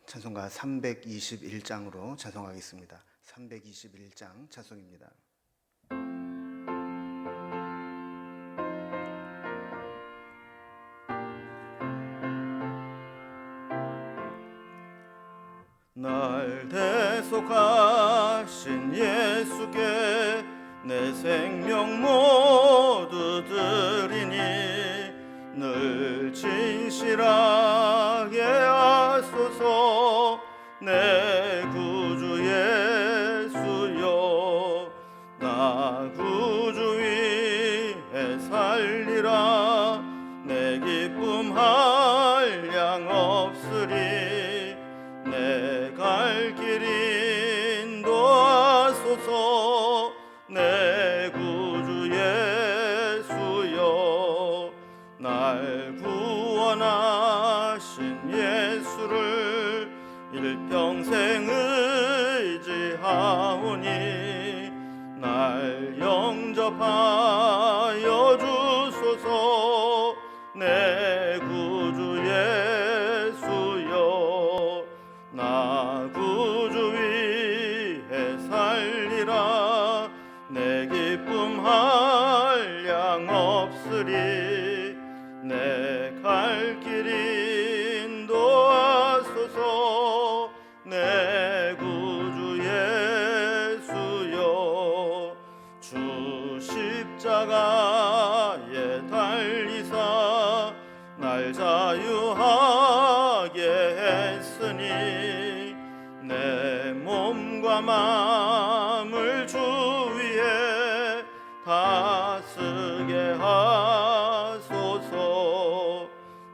찬송가 321장으로 찬송하겠습니다. 321장 찬송입니다. 날 대속하신 예수께 내 생명 모두 드리니 늘 진실하게 하소서. 내 구주 예수여, 나 구주 위에 살리라. 내 기쁨 한량 없으리. 내 갈 길 인도하소서. 내 구주 예수여, 날 구원하신 예수를 일평생 의지하오니 날 영접하여 주소서. 내 구주 예수여, 나 구주 위에 살리라. 내 기쁨 한량 없으리. 내 갈 길 인도하소서. 내 구주 예수여, 주 십자가에 달리사 날 자유하게 했으니 내 몸과 마음을 주 위에 다스게 하소서.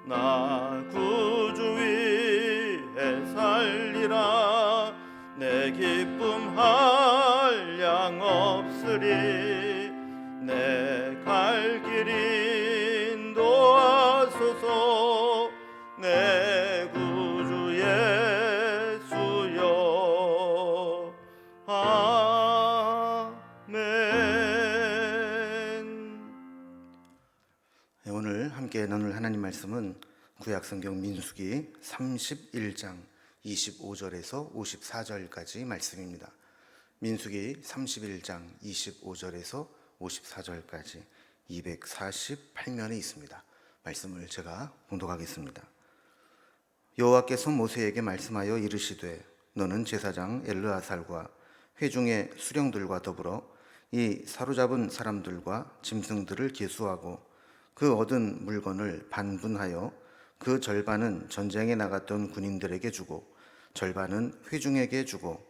나 구주 위에 살리라. 내 기쁨 한량 없으리. 내 갈 길 인도하소서. 내 구주 예수여. 아멘. 오늘 함께 나눌 하나님 말씀은 구약성경 민수기 31장 25절에서 54절까지 말씀입니다. 민수기 31장 25절에서 54절까지 248면에 있습니다. 말씀을 제가 봉독하겠습니다. 여호와께서 모세에게 말씀하여 이르시되, 너는 제사장 엘르아살과 회중의 수령들과 더불어 이 사로잡은 사람들과 짐승들을 계수하고 그 얻은 물건을 반분하여 그 절반은 전쟁에 나갔던 군인들에게 주고 절반은 회중에게 주고,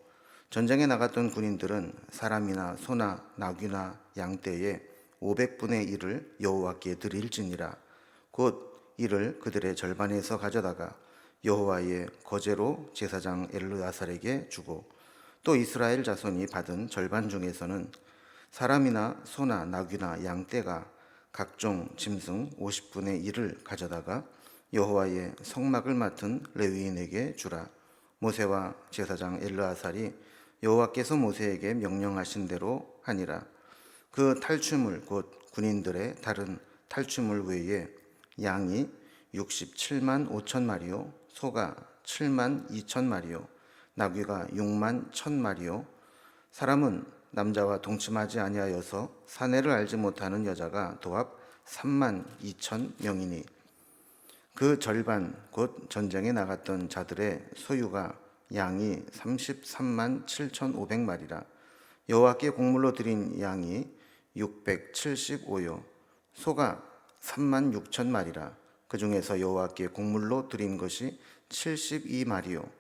전쟁에 나갔던 군인들은 사람이나 소나 나귀나 양떼의 500분의 1을 여호와께 드릴지니라. 곧 이를 그들의 절반에서 가져다가 여호와의 거제로 제사장 엘르아살에게 주고, 또 이스라엘 자손이 받은 절반 중에서는 사람이나 소나 나귀나 양떼가 각종 짐승 50분의 1을 가져다가 여호와의 성막을 맡은 레위인에게 주라. 모세와 제사장 엘르아살이 여호와께서 모세에게 명령하신 대로 하니라. 그 탈취물 곧 군인들의 다른 탈취물 외에 양이 67만 5천 마리요, 소가 7만 2천 마리요, 나귀가 6만 1천 마리요. 사람은 남자와 동침하지 아니하여서 사내를 알지 못하는 여자가 도합 3만 2천 명이니, 그 절반 곧 전쟁에 나갔던 자들의 소유가 양이 33만 7,500마리라. 여호와께 곡물로 드린 양이 675요, 소가 3만 6천 마리라. 그 중에서 여호와께 곡물로 드린 것이 72마리요,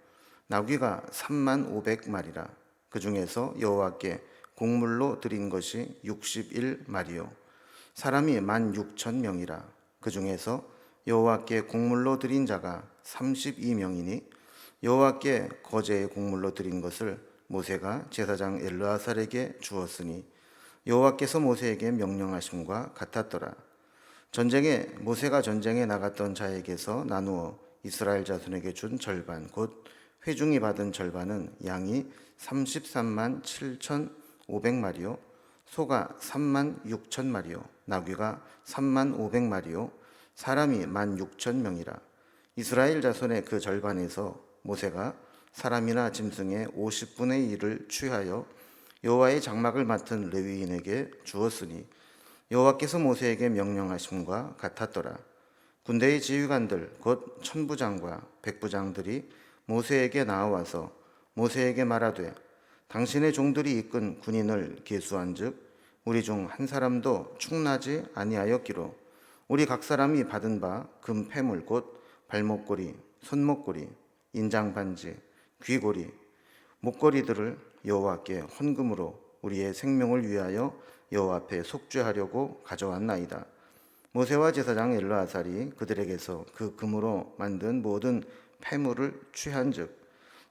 나귀가 3만 500마리라. 그 중에서 여호와께 곡물로 드린 것이 61마리요, 사람이 16,000명이라. 그 중에서 여호와께 곡물로 드린 자가 32명이니 여호와께 거제의 곡물로 드린 것을 모세가 제사장 엘르아살에게 주었으니 여호와께서 모세에게 명령하심과 같았더라. 모세가 전쟁에 나갔던 자에게서 나누어 이스라엘 자손에게 준 절반 곧 회중이 받은 절반은 양이 33만 7,500마리요, 소가 3만 6천 마리요, 나귀가 3만 500마리요, 사람이 16,000명이라. 이스라엘 자손의 그 절반에서 모세가 사람이나 짐승의 50분의 1을 취하여 여호와의 장막을 맡은 레위인에게 주었으니 여호와께서 모세에게 명령하심과 같았더라. 군대의 지휘관들 곧 천부장과 백부장들이 모세에게 나와서 모세에게 말하되 당신의 종들이 이끈 군인을 계수한즉 우리 중 한 사람도 축나지 아니하였기로 우리 각 사람이 받은 바 금 패물 곧 발목걸이, 손목걸이, 인장반지, 귀고리, 목걸이들을 여호와께 헌금으로 우리의 생명을 위하여 여호와 앞에 속죄하려고 가져왔나이다. 모세와 제사장 엘르아살이 그들에게서 그 금으로 만든 모든 패물을 취한즉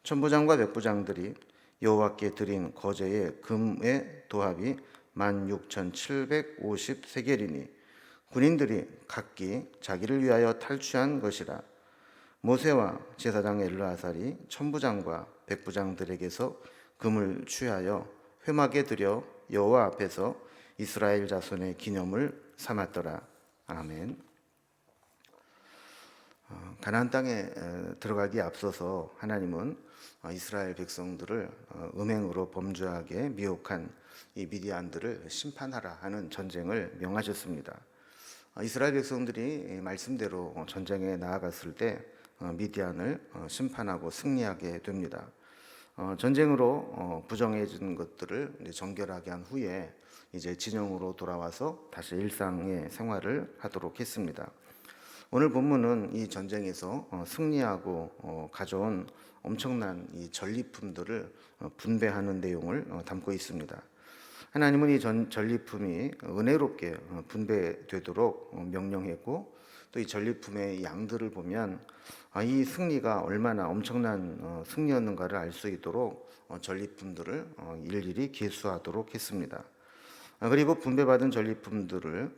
천부장과 백부장들이 여호와께 드린 거제의 금의 도합이 16,750세겔이니 군인들이 각기 자기를 위하여 탈취한 것이라. 모세와 제사장 엘르아살이 천부장과 백부장들에게서 금을 취하여 회막에 들여 여호와 앞에서 이스라엘 자손의 기념을 삼았더라. 아멘. 가나안 땅에 들어가기에 앞서서 하나님은 이스라엘 백성들을 음행으로 범죄하게 미혹한 이 미디안들을 심판하라 하는 전쟁을 명하셨습니다. 이스라엘 백성들이 말씀대로 전쟁에 나아갔을 때 미디안을 심판하고 승리하게 됩니다. 전쟁으로 부정해진 것들을 이제 정결하게 한 후에 이제 진영으로 돌아와서 다시 일상의 생활을 하도록 했습니다. 오늘 본문은 이 전쟁에서 승리하고 가져온 엄청난 이 전리품들을 분배하는 내용을 담고 있습니다. 하나님은 이 전리품이 은혜롭게 분배되도록 명령했고 또 이 전리품의 양들을 보면 이 승리가 얼마나 엄청난 승리였는가를 알 수 있도록 전리품들을 일일이 계수하도록 했습니다. 그리고 분배받은 전리품들을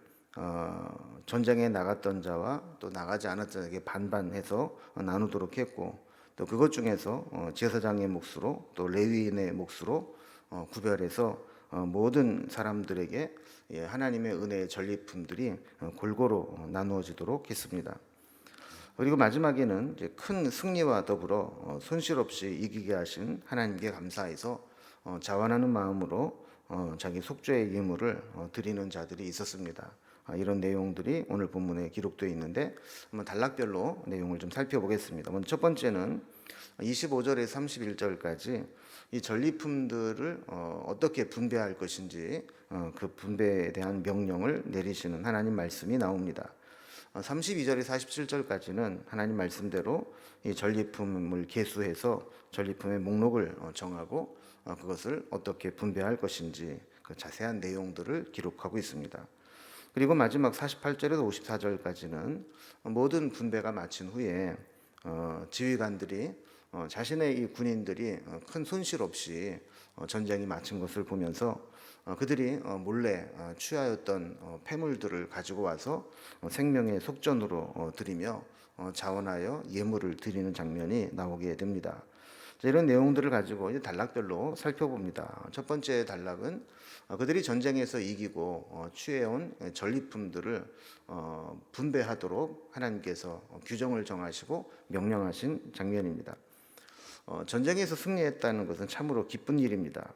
전쟁에 나갔던 자와 또 나가지 않았던 자에게 반반해서 나누도록 했고 또 그것 중에서 제사장의 몫으로 또 레위인의 몫으로 구별해서 모든 사람들에게 하나님의 은혜의 전리품들이 골고루 나누어지도록 했습니다. 그리고 마지막에는 이제 큰 승리와 더불어 손실 없이 이기게 하신 하나님께 감사해서 자원하는 마음으로 자기 속죄의 예물을 드리는 자들이 있었습니다. 이런 내용들이 오늘 본문에 기록되어 있는데 한번 단락별로 내용을 좀 살펴보겠습니다. 먼저 첫 번째는 25절에서 31절까지 이 전리품들을 어떻게 분배할 것인지 그 분배에 대한 명령을 내리시는 하나님 말씀이 나옵니다. 32절에서 47절까지는 하나님 말씀대로 이 전리품을 계수해서 전리품의 목록을 정하고 그것을 어떻게 분배할 것인지 그 자세한 내용들을 기록하고 있습니다. 그리고 마지막 48절에서 54절까지는 모든 분배가 마친 후에 지휘관들이 자신의 이 군인들이 큰 손실 없이 전쟁이 마친 것을 보면서 그들이 몰래 취하였던 폐물들을 가지고 와서 생명의 속전으로 드리며 자원하여 예물을 드리는 장면이 나오게 됩니다. 이런 내용들을 가지고 이제 단락별로 살펴봅니다. 첫 번째 단락은 그들이 전쟁에서 이기고 취해온 전리품들을 분배하도록 하나님께서 규정을 정하시고 명령하신 장면입니다. 전쟁에서 승리했다는 것은 참으로 기쁜 일입니다.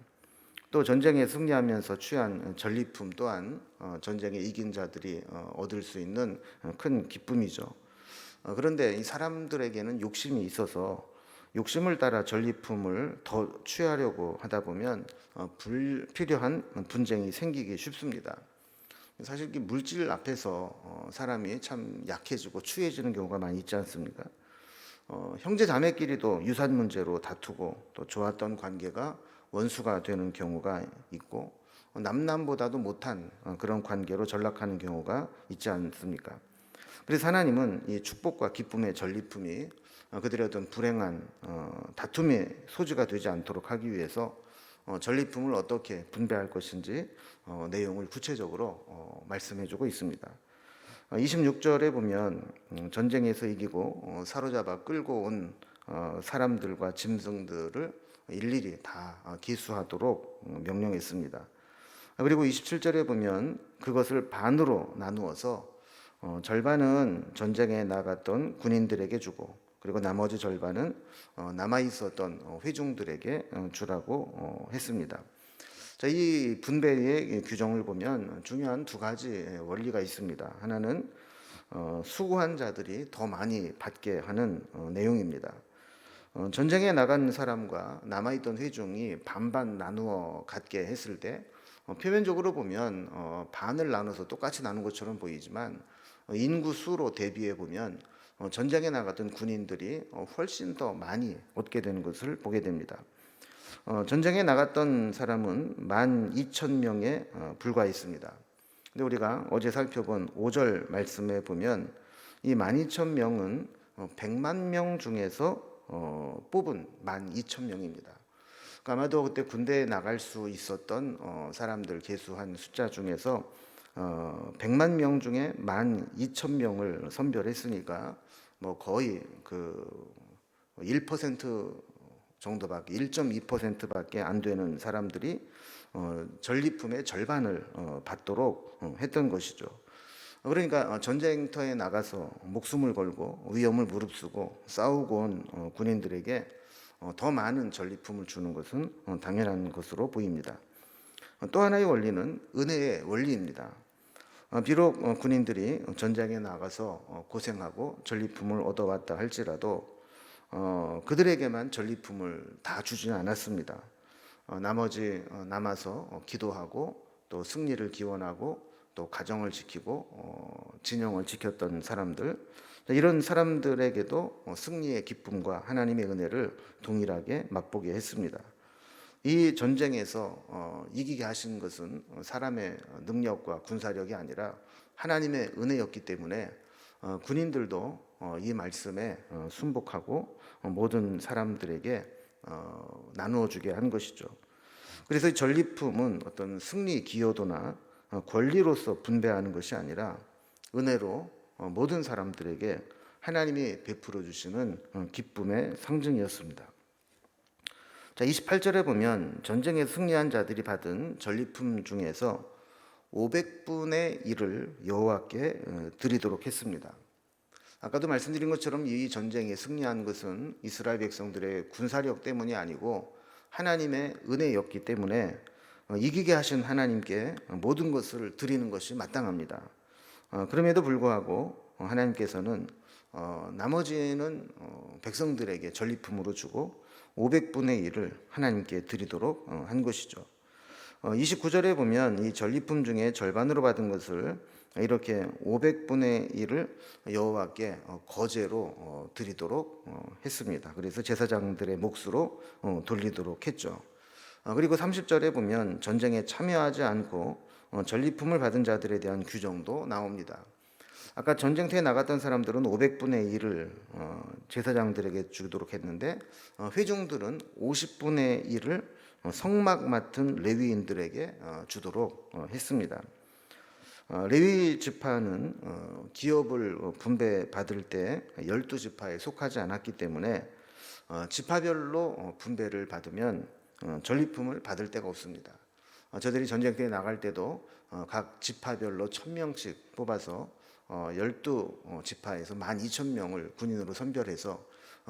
또 전쟁에 승리하면서 취한 전리품 또한 전쟁에 이긴 자들이 얻을 수 있는 큰 기쁨이죠. 그런데 이 사람들에게는 욕심이 있어서 욕심을 따라 전리품을 더 취하려고 하다 보면 불필요한 분쟁이 생기기 쉽습니다. 사실 물질 앞에서 사람이 참 약해지고 추해지는 경우가 많이 있지 않습니까? 형제 자매끼리도 유산 문제로 다투고 또 좋았던 관계가 원수가 되는 경우가 있고 남남보다도 못한 그런 관계로 전락하는 경우가 있지 않습니까? 그래서 하나님은 이 축복과 기쁨의 전리품이 그들의 어떤 불행한 다툼의 소지가 되지 않도록 하기 위해서 전리품을 어떻게 분배할 것인지 내용을 구체적으로 말씀해주고 있습니다. 26절에 보면 전쟁에서 이기고 사로잡아 끌고 온 사람들과 짐승들을 일일이 다 기수하도록 명령했습니다. 그리고 27절에 보면 그것을 반으로 나누어서 절반은 전쟁에 나갔던 군인들에게 주고 그리고 나머지 절반은 남아 있었던 회중들에게 주라고 했습니다. 자, 이 분배의 규정을 보면 중요한 두 가지 원리가 있습니다. 하나는 수고한 자들이 더 많이 받게 하는 내용입니다. 전쟁에 나간 사람과 남아있던 회중이 반반 나누어 갖게 했을 때 표면적으로 보면 반을 나눠서 똑같이 나눈 것처럼 보이지만 인구 수로 대비해 보면 전쟁에 나갔던 군인들이 훨씬 더 많이 얻게 되는 것을 보게 됩니다. 전쟁에 나갔던 사람은 12,000명에 불과했습니다. 근데 우리가 어제 살펴본 5절 말씀에 보면 이 12,000명은 100만 명 중에서 뽑은 12,000명입니다. 그러니까 아마도 그때 군대에 나갈 수 있었던 사람들 계수한 숫자 중에서 100만 명 중에 12,000명을 선별했으니까 뭐 거의 그 1% 정도밖에 1.2%밖에 안 되는 사람들이 전리품의 절반을 받도록 했던 것이죠. 그러니까 전쟁터에 나가서 목숨을 걸고 위험을 무릅쓰고 싸우고 온 군인들에게 더 많은 전리품을 주는 것은 당연한 것으로 보입니다. 또 하나의 원리는 은혜의 원리입니다. 비록 군인들이 전장에 나가서 고생하고 전리품을 얻어왔다 할지라도 그들에게만 전리품을 다 주지는 않았습니다. 나머지 남아서 기도하고 또 승리를 기원하고 또 가정을 지키고 진영을 지켰던 사람들, 이런 사람들에게도 승리의 기쁨과 하나님의 은혜를 동일하게 맛보게 했습니다. 이 전쟁에서 이기게 하신 것은 사람의 능력과 군사력이 아니라 하나님의 은혜였기 때문에 군인들도 이 말씀에 순복하고 모든 사람들에게 나누어 주게 한 것이죠. 그래서 이 전리품은 어떤 승리 기여도나 권리로서 분배하는 것이 아니라 은혜로 모든 사람들에게 하나님이 베풀어 주시는 기쁨의 상징이었습니다. 자, 28절에 보면 전쟁에 승리한 자들이 받은 전리품 중에서 500분의 1을 여호와께 드리도록 했습니다. 아까도 말씀드린 것처럼 이 전쟁에 승리한 것은 이스라엘 백성들의 군사력 때문이 아니고 하나님의 은혜였기 때문에 이기게 하신 하나님께 모든 것을 드리는 것이 마땅합니다. 그럼에도 불구하고 하나님께서는 나머지는 백성들에게 전리품으로 주고 500분의 1을 하나님께 드리도록 한 것이죠. 29절에 보면 이 전리품 중에 절반으로 받은 것을 이렇게 500분의 1을 여호와께 거제로 드리도록 했습니다. 그래서 제사장들의 몫으로 돌리도록 했죠. 그리고 30절에 보면 전쟁에 참여하지 않고 전리품을 받은 자들에 대한 규정도 나옵니다. 아까 전쟁터에 나갔던 사람들은 500분의 1을 제사장들에게 주도록 했는데 회중들은 50분의 1을 성막 맡은 레위인들에게 주도록 했습니다. 레위 지파는 기업을 분배받을 때 12지파에 속하지 않았기 때문에 지파별로 분배를 받으면 전리품을 받을 데가 없습니다. 저들이 전쟁터에 나갈 때도 각 지파별로 1000명씩 뽑아서 12지파에서 12,000명을 군인으로 선별해서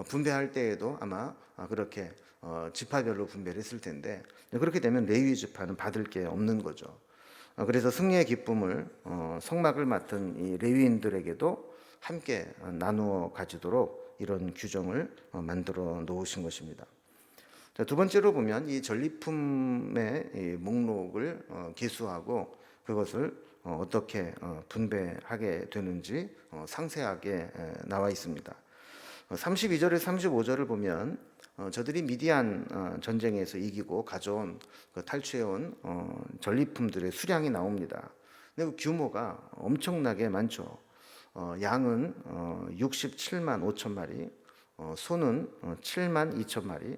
분배할 때에도 아마 그렇게 지파별로 분배를 했을 텐데 그렇게 되면 레위 지파는 받을 게 없는 거죠. 그래서 승리의 기쁨을 성막을 맡은 이 레위인들에게도 함께 나누어 가지도록 이런 규정을 만들어 놓으신 것입니다. 자, 두 번째로 보면 이 전리품의 이 목록을 계수하고 그것을 어떻게 분배하게 되는지 상세하게 나와 있습니다. 32절에서 35절을 보면 저들이 미디안 전쟁에서 이기고 가져온 탈취해온 전리품들의 수량이 나옵니다. 근데 그 규모가 엄청나게 많죠. 양은 67만 5천 마리, 소는 7만 2천 마리,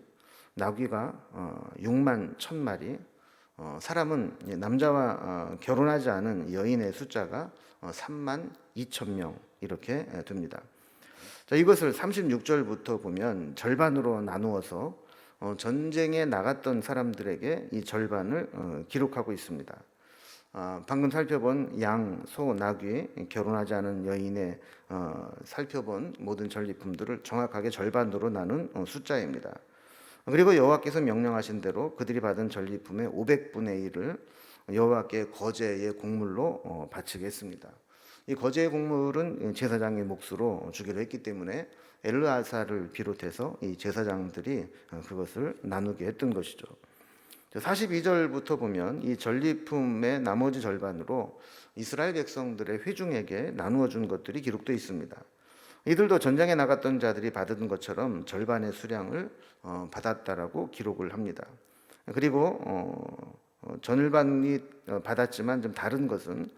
나귀가 6만 1천 마리, 사람은 남자와 결혼하지 않은 여인의 숫자가 3만 2천 명 이렇게 됩니다. 자, 이것을 36절부터 보면 절반으로 나누어서 전쟁에 나갔던 사람들에게 이 절반을 기록하고 있습니다. 방금 살펴본 양, 소, 나귀, 결혼하지 않은 여인의 살펴본 모든 전리품들을 정확하게 절반으로 나눈 숫자입니다. 그리고 여호와께서 명령하신 대로 그들이 받은 전리품의 500분의 1을 여호와께 거제의 곡물로 바치게 했습니다. 이 거제의 곡물은 제사장의 몫으로 주기로 했기 때문에 엘르아사를 비롯해서 이 제사장들이 그것을 나누게 했던 것이죠. 42절부터 보면 이 전리품의 나머지 절반으로 이스라엘 백성들의 회중에게 나누어 준 것들이 기록되어 있습니다. 이들도 전장에 나갔던 자들이 받은 것처럼 절반의 수량을 받았다라고 기록을 합니다. 그리고 전일반이 받았지만 좀 다른 것은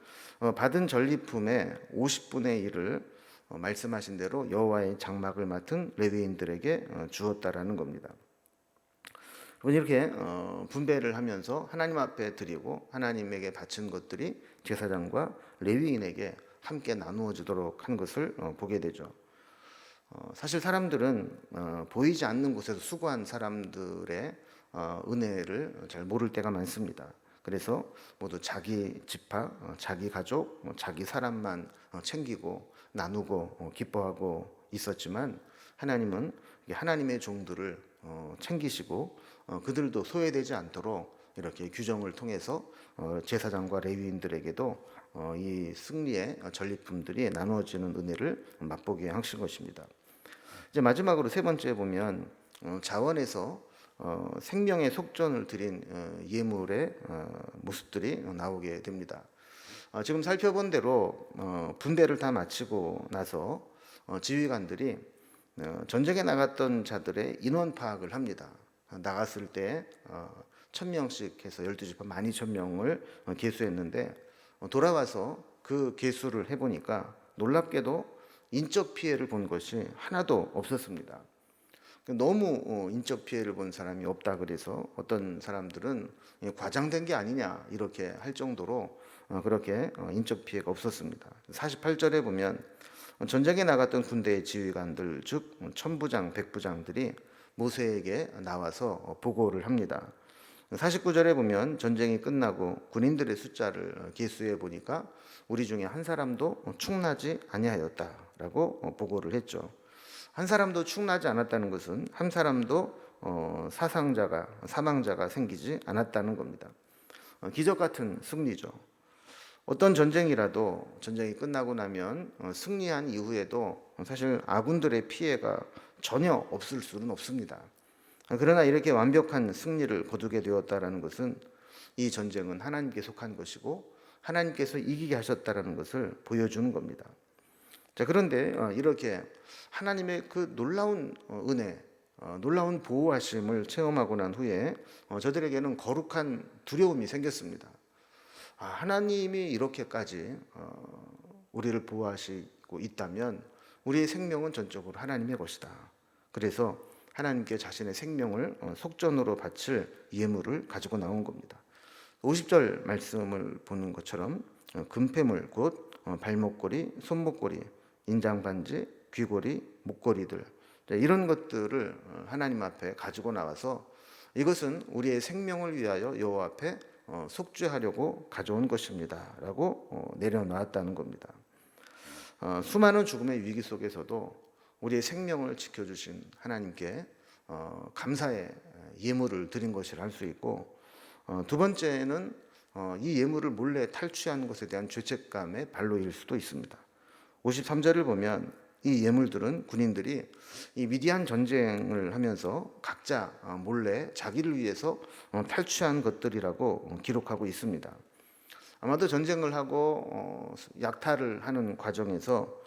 받은 전리품의 50분의 1을 말씀하신 대로 여호와의 장막을 맡은 레위인들에게 주었다라는 겁니다. 이렇게 분배를 하면서 하나님 앞에 드리고 하나님에게 바친 것들이 제사장과 레위인에게 함께 나누어지도록 한 것을 보게 되죠. 사실 사람들은 보이지 않는 곳에서 수고한 사람들의 은혜를 잘 모를 때가 많습니다. 그래서 모두 자기 지파, 자기 가족, 자기 사람만 챙기고 나누고 기뻐하고 있었지만 하나님은 하나님의 종들을 챙기시고 그들도 소외되지 않도록 이렇게 규정을 통해서 제사장과 레위인들에게도 이 승리의 전리품들이 나누어지는 은혜를 맛보게 하신 것입니다. 이제 마지막으로 세 번째 보면 자원에서 생명의 속전을 드린 예물의 모습들이 나오게 됩니다. 지금 살펴본 대로 분배를 다 마치고 나서 지휘관들이 전쟁에 나갔던 자들의 인원 파악을 합니다. 나갔을 때 1,000명씩 해서 12지파 12,000명을 계수했는데 돌아와서 그 계수를 해보니까 놀랍게도 인적 피해를 본 것이 하나도 없었습니다. 너무 인적 피해를 본 사람이 없다 그래서 어떤 사람들은 과장된 게 아니냐 이렇게 할 정도로 그렇게 인적 피해가 없었습니다. 48절에 보면 전쟁에 나갔던 군대의 지휘관들 즉 천부장, 백부장들이 모세에게 나와서 보고를 합니다. 49절에 보면 전쟁이 끝나고 군인들의 숫자를 계수해 보니까 우리 중에 한 사람도 충나지 아니하였다라고 보고를 했죠. 한 사람도 충나지 않았다는 것은 한 사람도 사망자가 생기지 않았다는 겁니다. 기적 같은 승리죠. 어떤 전쟁이라도 전쟁이 끝나고 나면 승리한 이후에도 사실 아군들의 피해가 전혀 없을 수는 없습니다. 그러나 이렇게 완벽한 승리를 거두게 되었다는 것은 이 전쟁은 하나님께 속한 것이고 하나님께서 이기게 하셨다는 것을 보여주는 겁니다. 자, 그런데 이렇게 하나님의 그 놀라운 은혜, 놀라운 보호하심을 체험하고 난 후에 저들에게는 거룩한 두려움이 생겼습니다. 하나님이 이렇게까지 우리를 보호하시고 있다면 우리의 생명은 전적으로 하나님의 것이다. 그래서 하나님께 자신의 생명을 속전으로 바칠 예물을 가지고 나온 겁니다. 50절 말씀을 보는 것처럼 금폐물 곧 발목걸이, 손목걸이, 인장반지, 귀걸이, 목걸이들 이런 것들을 하나님 앞에 가지고 나와서 이것은 우리의 생명을 위하여 여호와 앞에 속죄하려고 가져온 것입니다 라고 내려놓았다는 겁니다. 수많은 죽음의 위기 속에서도 우리의 생명을 지켜주신 하나님께 감사의 예물을 드린 것이라 할 수 있고 두 번째는 이 예물을 몰래 탈취한 것에 대한 죄책감의 발로일 수도 있습니다. 53절을 보면 이 예물들은 군인들이 이 미디안 전쟁을 하면서 각자 몰래 자기를 위해서 탈취한 것들이라고 기록하고 있습니다. 아마도 전쟁을 하고 약탈을 하는 과정에서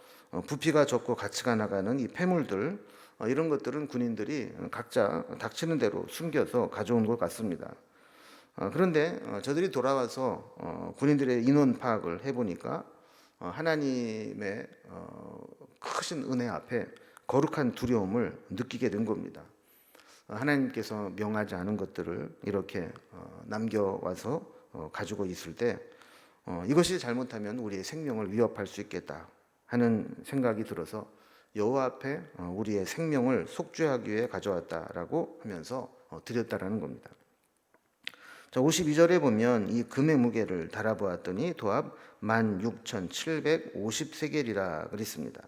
부피가 적고 가치가 나가는 이 폐물들 이런 것들은 군인들이 각자 닥치는 대로 숨겨서 가져온 것 같습니다. 그런데 저들이 돌아와서 군인들의 인원 파악을 해보니까 하나님의 크신 은혜 앞에 거룩한 두려움을 느끼게 된 겁니다. 하나님께서 명하지 않은 것들을 이렇게 남겨와서 가지고 있을 때 이것이 잘못하면 우리의 생명을 위협할 수 있겠다 하는 생각이 들어서 여호와 앞에 우리의 생명을 속죄하기 위해 가져왔다라고 하면서 드렸다라는 겁니다. 자, 52절에 보면 이 금의 무게를 달아보았더니 도합 16,750세겔이라 그랬습니다.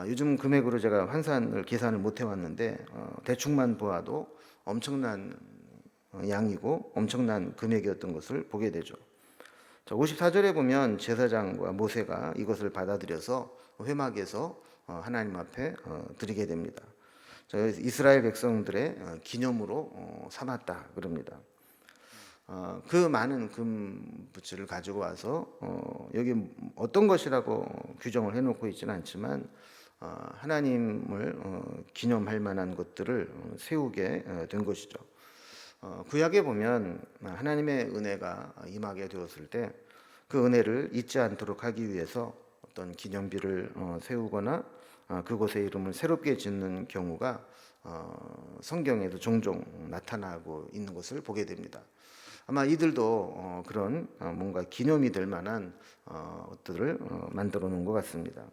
요즘 금액으로 제가 환산을 계산을 못 해왔는데 대충만 보아도 엄청난 양이고 엄청난 금액이었던 것을 보게 되죠. 자, 54절에 보면 제사장과 모세가 이것을 받아들여서 회막에서 하나님 앞에 드리게 됩니다. 자, 이스라엘 백성들의 기념으로 삼았다 그럽니다. 그 많은 금부치를 가지고 와서 여기 어떤 것이라고 규정을 해놓고 있지는 않지만 하나님을 기념할 만한 것들을 세우게 된 것이죠. 구약에 보면 하나님의 은혜가 임하게 되었을 때 그 은혜를 잊지 않도록 하기 위해서 어떤 기념비를 세우거나 그곳의 이름을 새롭게 짓는 경우가 성경에도 종종 나타나고 있는 것을 보게 됩니다. 아마 이들도 그런 뭔가 기념이 될 만한 것들을 만들어 놓은 것 같습니다.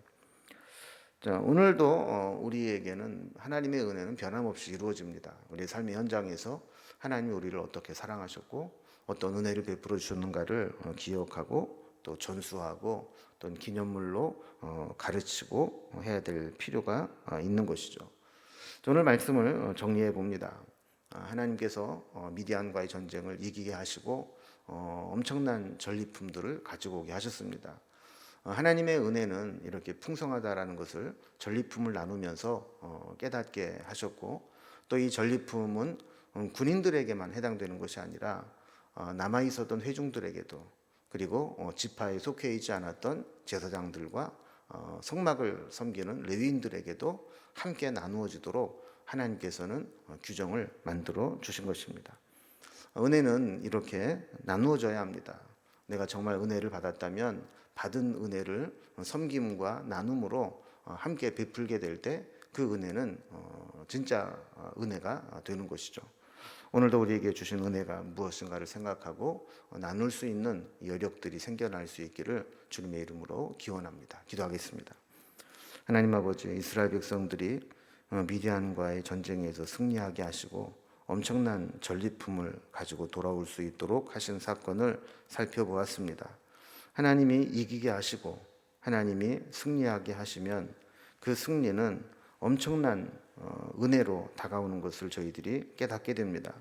자, 오늘도 우리에게는 하나님의 은혜는 변함없이 이루어집니다. 우리 삶의 현장에서 하나님이 우리를 어떻게 사랑하셨고 어떤 은혜를 베풀어 주셨는가를 기억하고 또 전수하고 또 기념물로 가르치고 해야 될 필요가 있는 것이죠. 오늘 말씀을 정리해 봅니다. 하나님께서 미디안과의 전쟁을 이기게 하시고 엄청난 전리품들을 가지고 오게 하셨습니다. 하나님의 은혜는 이렇게 풍성하다라는 것을 전리품을 나누면서 깨닫게 하셨고 또 이 전리품은 군인들에게만 해당되는 것이 아니라 남아 있었던 회중들에게도 그리고 지파에 속해 있지 않았던 제사장들과 성막을 섬기는 레위인들에게도 함께 나누어지도록 하나님께서는 규정을 만들어 주신 것입니다. 은혜는 이렇게 나누어져야 합니다. 내가 정말 은혜를 받았다면 받은 은혜를 섬김과 나눔으로 함께 베풀게 될 때 그 은혜는 진짜 은혜가 되는 것이죠. 오늘도 우리에게 주신 은혜가 무엇인가를 생각하고 나눌 수 있는 여력들이 생겨날 수 있기를 주님의 이름으로 기원합니다. 기도하겠습니다. 하나님 아버지, 이스라엘 백성들이 미디안과의 전쟁에서 승리하게 하시고 엄청난 전리품을 가지고 돌아올 수 있도록 하신 사건을 살펴보았습니다. 하나님이 이기게 하시고 하나님이 승리하게 하시면 그 승리는 엄청난 은혜로 다가오는 것을 저희들이 깨닫게 됩니다.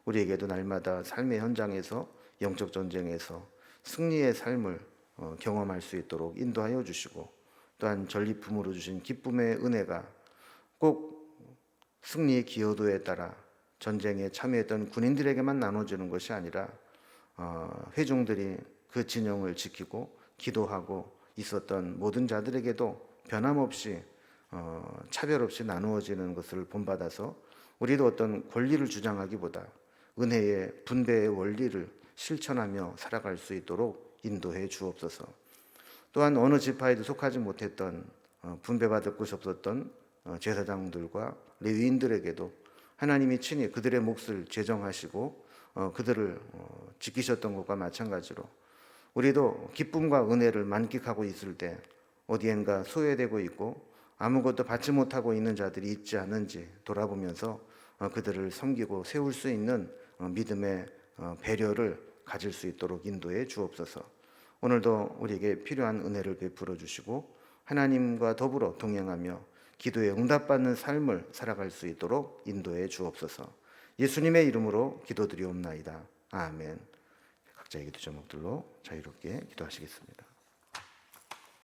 우리에게도 날마다 삶의 현장에서 영적 전쟁에서 승리의 삶을 경험할 수 있도록 인도하여 주시고 또한 전리품으로 주신 기쁨의 은혜가 꼭 승리의 기여도에 따라 전쟁에 참여했던 군인들에게만 나눠지는 것이 아니라 회중들이 그 진영을 지키고 기도하고 있었던 모든 자들에게도 변함없이 차별 없이 나누어지는 것을 본받아서 우리도 어떤 권리를 주장하기보다 은혜의 분배의 원리를 실천하며 살아갈 수 있도록 인도해 주옵소서. 또한 어느 지파에도 속하지 못했던 분배받을 곳이 없었던 제사장들과 레위인들에게도 하나님이 친히 그들의 몫을 제정하시고 그들을 지키셨던 것과 마찬가지로 우리도 기쁨과 은혜를 만끽하고 있을 때 어디엔가 소외되고 있고 아무것도 받지 못하고 있는 자들이 있지 않은지 돌아보면서 그들을 섬기고 세울 수 있는 믿음의 배려를 가질 수 있도록 인도해 주옵소서. 오늘도 우리에게 필요한 은혜를 베풀어 주시고 하나님과 더불어 동행하며 기도에 응답받는 삶을 살아갈 수 있도록 인도해 주옵소서. 예수님의 이름으로 기도드리옵나이다. 아멘. 각자의 기도 제목들로 자유롭게 기도하시겠습니다.